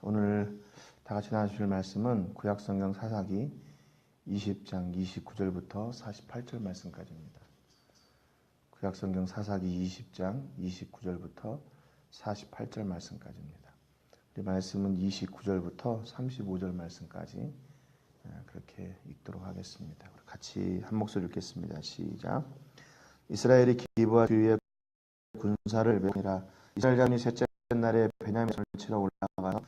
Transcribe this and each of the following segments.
오늘 다 같이 나누실 말씀은 구약성경 사사기 20장 29절부터 48절 말씀까지입니다. 구약성경 사사기 20장 29절부터 48절 말씀까지입니다. 우리 말씀은 29절부터 35절 말씀까지 그렇게 읽도록 하겠습니다. 같이 한 목소리 읽겠습니다. 시작. 이스라엘이 기브와 주위의 군사를 매니라. 이스라엘 자손이 셋째 날에 베냐민을 치러 올라가서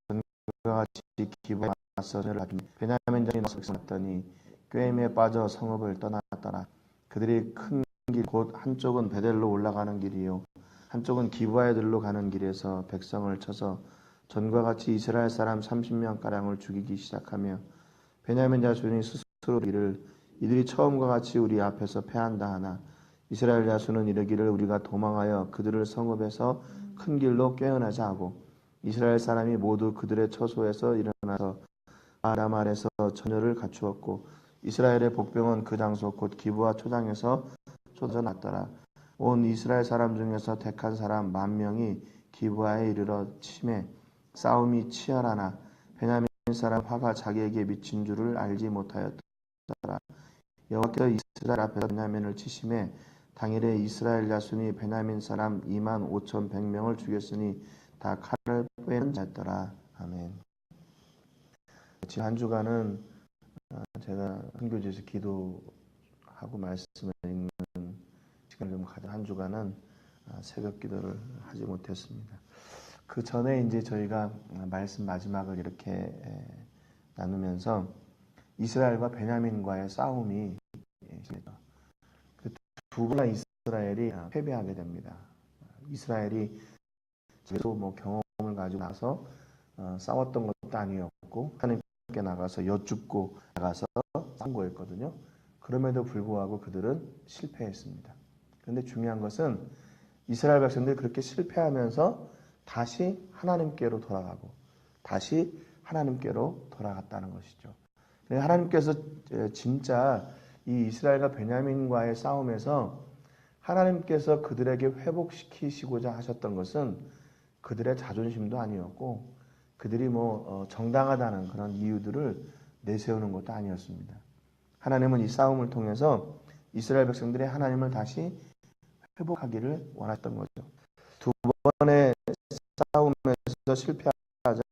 전과 같이 기브에 맞서 전을 하더니 베냐민 자손이 나서더니 꾀임에 빠져 성읍을 떠났더라. 그들이 큰 길 곧 한쪽은 베델로 올라가는 길이요 한쪽은 기브아에 들로 가는 길에서 백성을 쳐서 전과 같이 이스라엘 사람 30명 가량을 죽이기 시작하며 베냐민 자손이 스스로 이들이 처음과 같이 우리 앞에서 패한다 하나 이스라엘 자손은 이르기를 우리가 도망하여 그들을 성읍에서 큰 길로 꿰어내자 하고 이스라엘 사람이 모두 그들의 처소에서 일어나서 아라말에서 전열을 갖추었고 이스라엘의 복병은 그 장소 곧 기브아 초장에서 쏟아졌더라. 온 이스라엘 사람 중에서 택한 사람 10,000명이 기브아에 이르러 치매 싸움이 치열하나 베냐민 사람 화가 자기에게 미친 줄을 알지 못하였더라. 여호와께서 이스라엘 앞에서 베냐민을 치심에 당일에 이스라엘 자손이 베냐민 사람 25,100명을 죽였으니 다 칼을 빼는 자였더라. 아멘. 지금 한 주간은 제가 선교지에서 기도하고 말씀을 읽는 시간을 좀 가져 한 주간은 새벽 기도를 하지 못했습니다. 그 전에 이제 저희가 말씀 마지막을 이렇게 나누면서 이스라엘과 베냐민과의 싸움이 그 두 번이나 이스라엘이 패배하게 됩니다. 이스라엘이 계속 뭐 경험을 가지고 나서 싸웠던 것도 아니었고 하나님께 나가서 여쭙고 나가서 싸운 거였거든요. 그럼에도 불구하고 그들은 실패했습니다. 그런데 중요한 것은 이스라엘 백성들이 그렇게 실패하면서 다시 하나님께로 돌아가고 다시 하나님께로 돌아갔다는 것이죠. 하나님께서 진짜 이 이스라엘과 베냐민과의 싸움에서 하나님께서 그들에게 회복시키시고자 하셨던 것은 그들의 자존심도 아니었고 그들이 정당하다는 그런 이유들을 내세우는 것도 아니었습니다. 하나님은 이 싸움을 통해서 이스라엘 백성들의 하나님을 다시 회복하기를 원했던 거죠. 두 번의 싸움에서 실패하자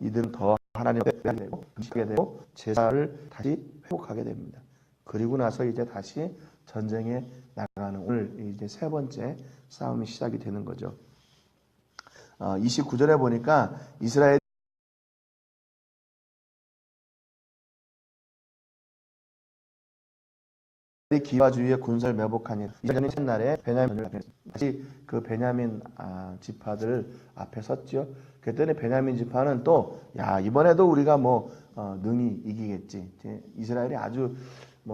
이들은 더 하나님을 회복하게 되고 제사를 다시 회복하게 됩니다. 그리고 나서 이제 다시 전쟁에 나가는 오늘 이제 세 번째 싸움이 시작이 되는 거죠. 29절에 보니까 이스라엘 기브아 주위에 군사를 매복하니 이스라엘이 첫날에 베냐민을 다시 그 베냐민 지파들 앞에 섰죠. 그랬더니 베냐민 지파는 또 이번에도 우리가 능히 이기겠지. 이스라엘이 아주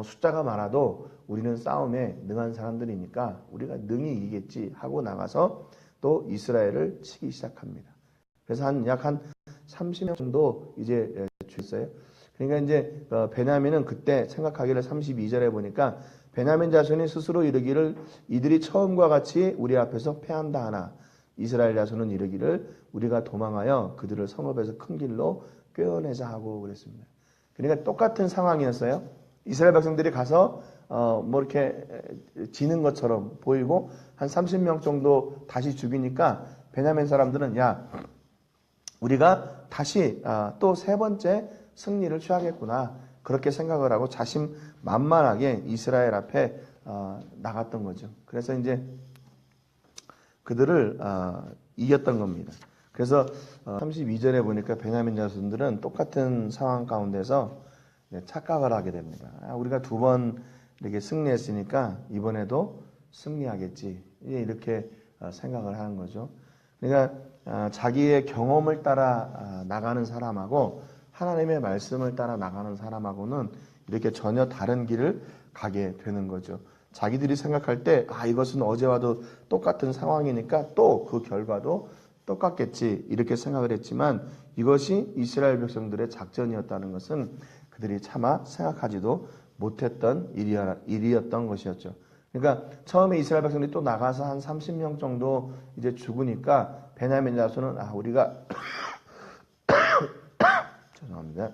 숫자가 많아도 우리는 싸움에 능한 사람들이니까 우리가 능히 이기겠지 하고 나가서 또 이스라엘을 치기 시작합니다. 그래서 약 한 30명 정도 이제 죽였어요. 그러니까 이제 베냐민은 그때 생각하기를 32절에 보니까 베냐민 자손이 스스로 이르기를 이들이 처음과 같이 우리 앞에서 패한다 하나 이스라엘 자손은 이르기를 우리가 도망하여 그들을 성읍에서 큰 길로 꿰어내자 하고 그랬습니다. 그러니까 똑같은 상황이었어요. 이스라엘 백성들이 가서 이렇게 지는 것처럼 보이고 한 30명 정도 다시 죽이니까 베냐민 사람들은 우리가 다시 또 세 번째 승리를 취하겠구나 그렇게 생각을 하고 자신만만하게 이스라엘 앞에 나갔던 거죠. 그래서 이제 그들을 이겼던 겁니다. 그래서 32절에 보니까 베냐민 자손들은 똑같은 상황 가운데서 착각을 하게 됩니다. 우리가 두 번 이렇게 승리했으니까 이번에도 승리하겠지 이렇게 생각을 하는 거죠. 그러니까 자기의 경험을 따라 나가는 사람하고 하나님의 말씀을 따라 나가는 사람하고는 이렇게 전혀 다른 길을 가게 되는 거죠. 자기들이 생각할 때 이것은 어제와도 똑같은 상황이니까 또 그 결과도 똑같겠지 이렇게 생각을 했지만 이것이 이스라엘 백성들의 작전이었다는 것은 그들이 차마 생각하지도 못했던 일이었던 것이었죠. 그러니까 처음에 이스라엘 백성들이 또 나가서 한 30명 정도 이제 죽으니까 베냐민 자손은 우리가 죄송합니다.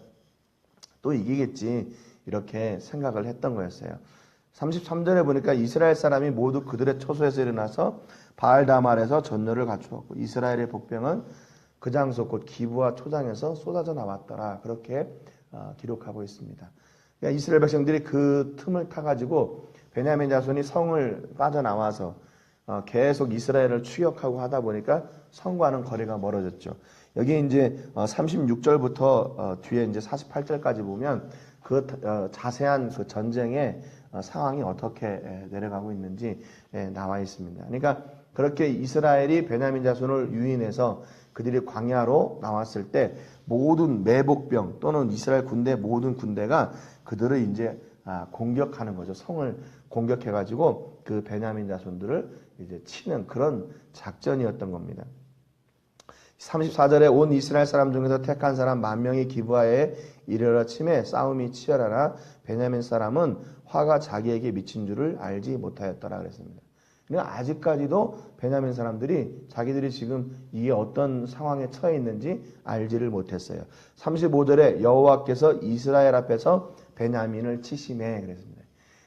또 이기겠지 이렇게 생각을 했던 거였어요. 33절에 보니까 이스라엘 사람이 모두 그들의 처소에서 일어나서 바알다말에서 전열을 갖추었고 이스라엘의 복병은 그 장소 곧 기브와 초장에서 쏟아져 나왔더라. 그렇게 기록하고 있습니다. 그러니까 이스라엘 백성들이 그 틈을 타가지고 베냐민 자손이 성을 빠져나와서 계속 이스라엘을 추격하고 하다 보니까 성과는 거리가 멀어졌죠. 여기 이제 36절부터 뒤에 이제 48절까지 보면 그 자세한 그 전쟁의 상황이 어떻게 내려가고 있는지 나와 있습니다. 그러니까 그렇게 이스라엘이 베냐민 자손을 유인해서 그들이 광야로 나왔을 때 모든 매복병 또는 이스라엘 군대 모든 군대가 그들을 이제 공격하는 거죠. 성을 공격해가지고 그 베냐민 자손들을 이제 치는 그런 작전이었던 겁니다. 34절에 온 이스라엘 사람 중에서 택한 사람 10,000명이 기브아에 이르러 치매 싸움이 치열하나 베냐민 사람은 화가 자기에게 미친 줄을 알지 못하였더라 그랬습니다. 그러니까 아직까지도 베냐민 사람들이 자기들이 지금 이게 어떤 상황에 처해 있는지 알지를 못했어요. 35절에 여호와께서 이스라엘 앞에서 베냐민을 치시매 그랬습니다.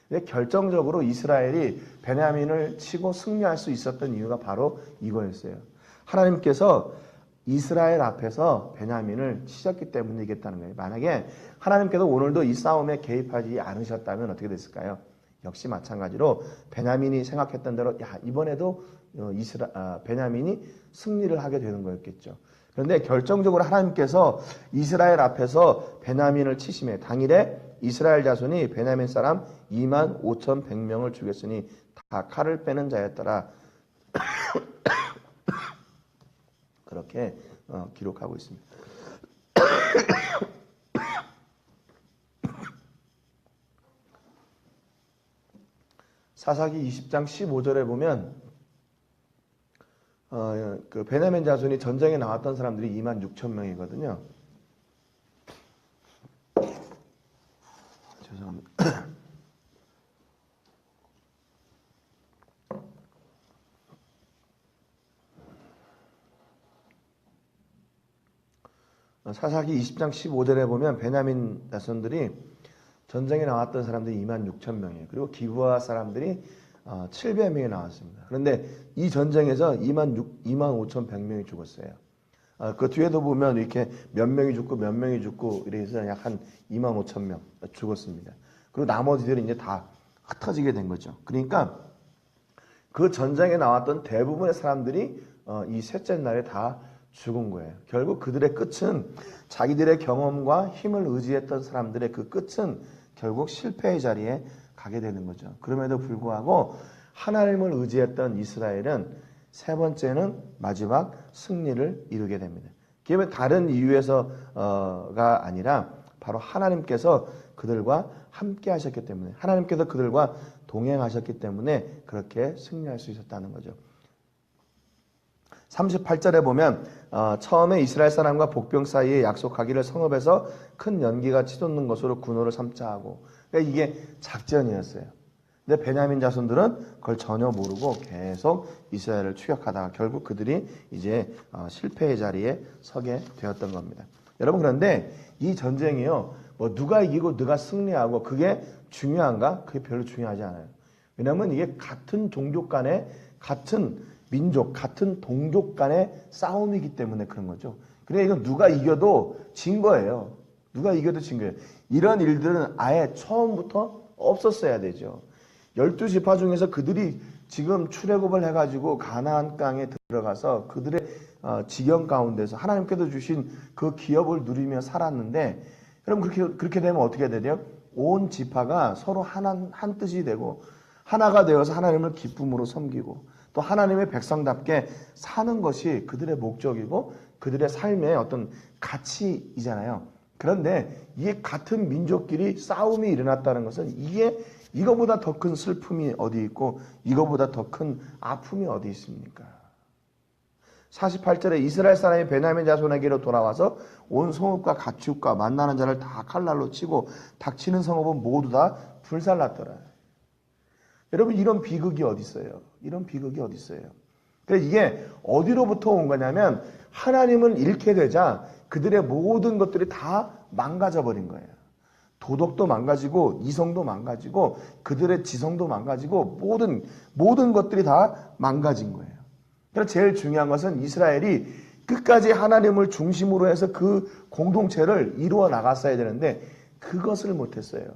근데 결정적으로 이스라엘이 베냐민을 치고 승리할 수 있었던 이유가 바로 이거였어요. 하나님께서 이스라엘 앞에서 베냐민을 치셨기 때문에 이겼다는 거예요. 만약에 하나님께서 오늘도 이 싸움에 개입하지 않으셨다면 어떻게 됐을까요? 역시 마찬가지로 베냐민이 생각했던 대로 이번에도 베냐민이 승리를 하게 되는 거였겠죠. 그런데 결정적으로 하나님께서 이스라엘 앞에서 베냐민을 치심에 당일에 이스라엘 자손이 베냐민 사람 25,100명을 죽였으니 다 칼을 빼는 자였더라. 그렇게 기록하고 있습니다. 사사기 20장 15절에 보면 그 베냐민 자손이 전쟁에 나왔던 사람들이 26,000명이거든요. 죄송합니다. 사사기 20장 15절에 보면 베냐민 자손들이 전쟁에 나왔던 사람들이 26,000명이에요. 그리고 기브아 사람들이 700명이 나왔습니다. 그런데 이 전쟁에서 25,100명이 죽었어요. 그 뒤에도 보면 이렇게 몇 명이 죽고 몇 명이 죽고 이래서 약 한 25,000명 죽었습니다. 그리고 나머지들이 이제 다 흩어지게 된 거죠. 그러니까 그 전쟁에 나왔던 대부분의 사람들이 이 셋째 날에 다 죽은 거예요. 결국 그들의 끝은 자기들의 경험과 힘을 의지했던 사람들의 그 끝은 결국 실패의 자리에 가게 되는 거죠. 그럼에도 불구하고 하나님을 의지했던 이스라엘은 세 번째는 마지막 승리를 이루게 됩니다. 그게 다른 이유에서가 아니라 바로 하나님께서 그들과 함께 하셨기 때문에 하나님께서 그들과 동행하셨기 때문에 그렇게 승리할 수 있었다는 거죠. 38절에 보면 처음에 이스라엘 사람과 복병 사이에 약속하기를 성읍에서 큰 연기가 치솟는 것으로 군호를 삼자 하고 그러니까 이게 작전이었어요. 근데 베냐민 자손들은 그걸 전혀 모르고 계속 이스라엘을 추격하다가 결국 그들이 이제 실패의 자리에 서게 되었던 겁니다. 여러분 그런데 이 전쟁이요 뭐 누가 이기고 누가 승리하고 그게 중요한가? 그게 별로 중요하지 않아요. 왜냐하면 이게 같은 종족 간의 같은 민족, 같은 동족 간의 싸움이기 때문에 그런 거죠. 그러니까 이건 누가 이겨도 진 거예요. 누가 이겨도 진 거예요. 이런 일들은 아예 처음부터 없었어야 되죠. 12지파 중에서 그들이 지금 출애굽을 해가지고 가나안 땅에 들어가서 그들의 지경 가운데서 하나님께서 주신 그 기업을 누리며 살았는데 여러분 그렇게 되면 어떻게 되죠? 온 지파가 서로 한 뜻이 되고 하나가 되어서 하나님을 기쁨으로 섬기고 또 하나님의 백성답게 사는 것이 그들의 목적이고 그들의 삶의 어떤 가치이잖아요. 그런데 이게 같은 민족끼리 싸움이 일어났다는 것은 이거보다 더 큰 슬픔이 어디 있고 이거보다 더 큰 아픔이 어디 있습니까? 48절에 이스라엘 사람이 베냐민 자손에게로 돌아와서 온 성읍과 가축과 만나는 자를 다 칼날로 치고 닥치는 성읍은 모두 다 불살랐더라. 여러분 이런 비극이 어디 있어요? 이런 비극이 어디 있어요? 그래서 이게 어디로부터 온 거냐면 하나님을 잃게 되자 그들의 모든 것들이 다 망가져 버린 거예요. 도덕도 망가지고 이성도 망가지고 그들의 지성도 망가지고 모든 것들이 다 망가진 거예요. 그래서 제일 중요한 것은 이스라엘이 끝까지 하나님을 중심으로 해서 그 공동체를 이루어 나갔어야 되는데 그것을 못했어요.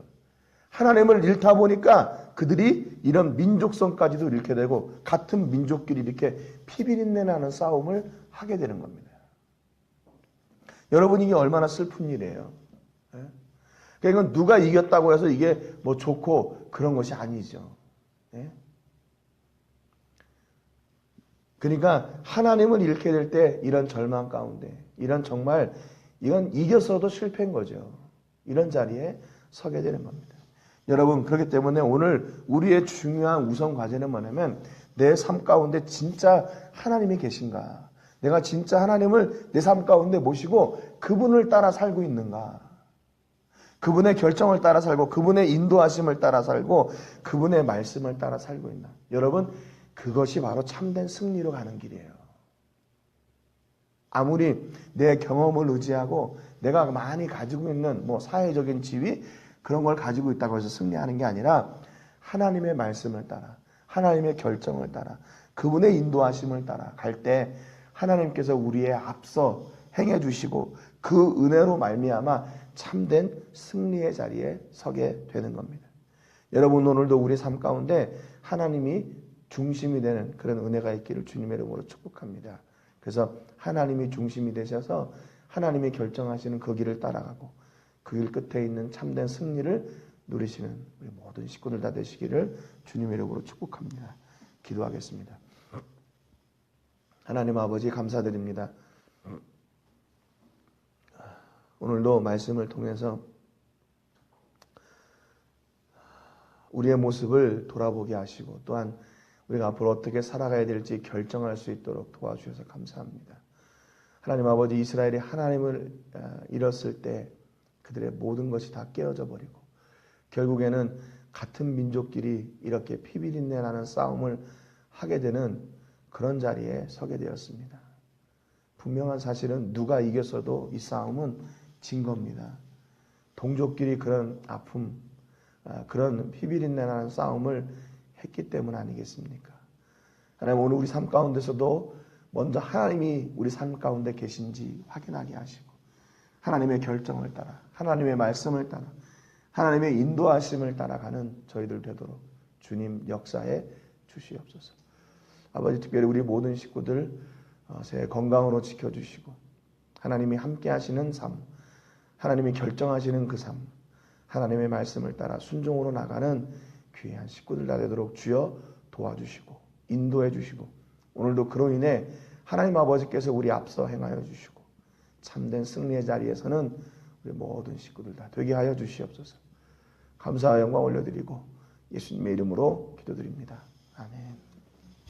하나님을 잃다 보니까 그들이 이런 민족성까지도 잃게 되고 같은 민족끼리 이렇게 피비린내 나는 싸움을 하게 되는 겁니다. 여러분, 이게 얼마나 슬픈 일이에요. 그러니까 이건 누가 이겼다고 해서 이게 뭐 좋고 그런 것이 아니죠. 그러니까 하나님을 잃게 될 때 이런 절망 가운데 이런 정말 이건 이겼어도 실패인 거죠. 이런 자리에 서게 되는 겁니다. 여러분, 그렇기 때문에 오늘 우리의 중요한 우선 과제는 뭐냐면 내 삶 가운데 진짜 하나님이 계신가? 내가 진짜 하나님을 내 삶 가운데 모시고 그분을 따라 살고 있는가? 그분의 결정을 따라 살고 그분의 인도하심을 따라 살고 그분의 말씀을 따라 살고 있나? 여러분, 그것이 바로 참된 승리로 가는 길이에요. 아무리 내 경험을 의지하고 내가 많이 가지고 있는 뭐 사회적인 지위 그런 걸 가지고 있다고 해서 승리하는 게 아니라 하나님의 말씀을 따라 하나님의 결정을 따라 그분의 인도하심을 따라 갈 때 하나님께서 우리의 앞서 행해 주시고 그 은혜로 말미암아 참된 승리의 자리에 서게 되는 겁니다. 여러분, 오늘도 우리 삶 가운데 하나님이 중심이 되는 그런 은혜가 있기를 주님의 이름으로 축복합니다. 그래서 하나님이 중심이 되셔서 하나님이 결정하시는 그 길을 따라가고 그 길 끝에 있는 참된 승리를 누리시는 우리 모든 식구들 다 되시기를 주님의 이름으로 축복합니다. 기도하겠습니다. 하나님 아버지, 감사드립니다. 오늘도 말씀을 통해서 우리의 모습을 돌아보게 하시고 또한 우리가 앞으로 어떻게 살아가야 될지 결정할 수 있도록 도와주셔서 감사합니다. 하나님 아버지, 이스라엘이 하나님을 잃었을 때 그들의 모든 것이 다 깨어져 버리고 결국에는 같은 민족끼리 이렇게 피비린내 나는 싸움을 하게 되는 그런 자리에 서게 되었습니다. 분명한 사실은 누가 이겼어도 이 싸움은 진 겁니다. 동족끼리 그런 아픔, 그런 피비린내 나는 싸움을 했기 때문 아니겠습니까? 하나님, 오늘 우리 삶 가운데서도 먼저 하나님이 우리 삶 가운데 계신지 확인하게 하시고 하나님의 결정을 따라 하나님의 말씀을 따라 하나님의 인도하심을 따라가는 저희들 되도록 주님 역사에 주시옵소서. 아버지, 특별히 우리 모든 식구들 새해 건강으로 지켜주시고 하나님이 함께 하시는 삶, 하나님이 결정하시는 그 삶, 하나님의 말씀을 따라 순종으로 나가는 귀한 식구들 다 되도록 주여 도와주시고 인도해 주시고 오늘도 그로 인해 하나님 아버지께서 우리 앞서 행하여 주시고 참된 승리의 자리에서는 우리 모든 식구들 다 되게 하여 주시옵소서. 감사와 영광 올려드리고 예수님의 이름으로 기도드립니다. 아멘.